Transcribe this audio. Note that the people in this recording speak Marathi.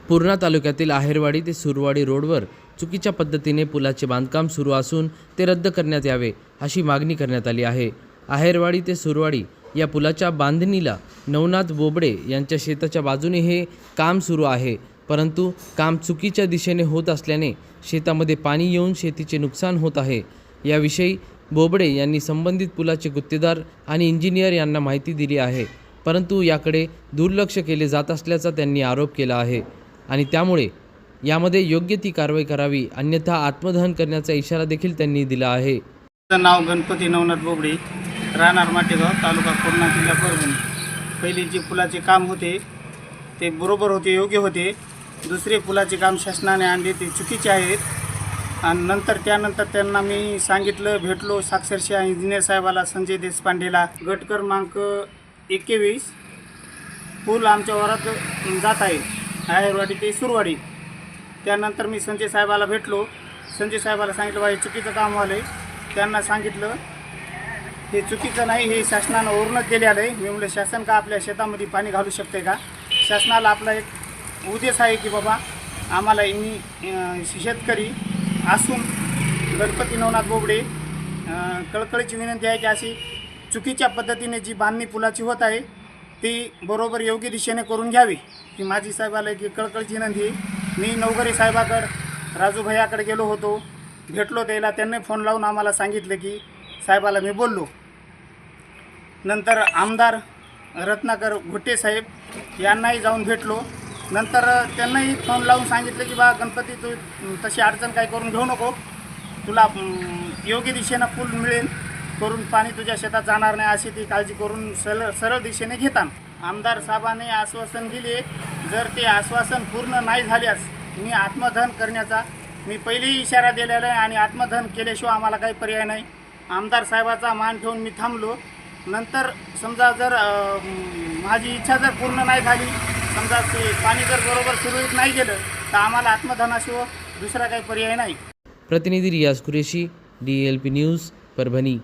पूर्णा तालुक्यातील आहेरवाडी ते सुरवाडी रोडवर चुकीच्या पद्धतीने पुलाचे बांधकाम सुरू असून ते रद्द करण्यात यावे अशी मागणी करण्यात आली आहे। आहेरवाडी ते सुरवाडी या पुलाच्या बांधणीला नवनाथ बोबडे यांच्या शेताच्या बाजूने हे काम सुरू आहे, परंतु काम चुकीच्या दिशेने होत असल्याने शेतामध्ये पाणी येऊन शेतीचे नुकसान होत आहे। याविषयी बोबडे यांनी संबंधित पुलाचे गुत्तेदार आणि इंजिनियर यांना माहिती दिली आहे, परंतु याकडे दुर्लक्ष केले जात असल्याचा त्यांनी आरोप केला आहे आणि त्यामुळे यामध्ये योग्य ती कारवाई करावी, अन्यथा आत्मदहन करण्याचा इशारा देखील त्यांनी दिला आहे। माझं नाव गणपती नवनाथ बोबडे, राहणार माटेगाव, तालुका पूर्णा, जिल्हा परभणी। पहिले जे पुलाचे काम होते ते बरोबर होते, योग्य होते। दुसरे पुलाचे काम शासनाने आणले ते चुकीचे आहेत आणि त्यानंतर त्यांना मी सांगितलं, भेटलो साक्षरशः इंजिनियर साहेबाला, संजय देशपांडेला। गट क्रमांक 21 पूल आमच्या वरात जात आहे, आहेरवाडी ते सुरवाडी। त्यानंतर मी संजय साहेबाला भेटलो, संजय साहेबाला सांगितलं बा हे चुकीचं काम झालं आहे। त्यांना सांगितलं हे चुकीचं नाही, हे शासनानं ओरनच दिलेलं आहे। मी म्हणलं शासन का आपल्या शेतामध्ये पाणी घालू शकते का? शासनाला आपला एक उद्देश आहे की बाबा आम्हाला मी शेतकरी असून गणपती नवनाथ बोबडे कळकळीची विनंती आहे की अशी चुकीच्या पद्धतीने जी बांधणी पुलाची होत आहे ती बरोबर योग्य दिशेने करून घ्यावी ही माझी साहेबाला की कळकळीची विनंती आहे। मी नवघरे साहेबाकडे, राजू भैयाकडे गेलो होतो, भेटलो त्याला। त्यांनी फोन लावून आम्हाला सांगितलं की साहेबाला मी बोललो। नंतर आमदार रत्नाकर घुटे साहेब यांनाही जाऊन भेटलो। नंतर त्यांनाही फोन लावून सांगितलं की बा गणपती तू तशी अडचण काही करून घेऊ नको, तुला योग्य दिशेनं पूल मिळेल, करून पाणी तुझ्या शेतात जाणार नाही अशी ती काळजी करून सरळ दिशेने घेतात। आमदार साहेबांनी आश्वासन दिले, जर ते आश्वासन पूर्ण नाही झाल्यास मी आत्मदहन करण्याचा मी पहिलेही इशारा दिलेला आहे आणि आत्मदहन केल्याशिवाय आम्हाला काही पर्याय नाही। आमदार साहेबाचा मान ठेवून मी थांबलो। नंतर समजा जर माझी इच्छा जर पूर्ण नाही झाली, समजा ते पाणी जर बरोबर सुरळीत नाही गेलं तर आम्हाला आत्मदहनाशिवाय दुसरा काही पर्याय नाही। प्रतिनिधी रियाज कुरेशी, DLP न्यूज, परभणी।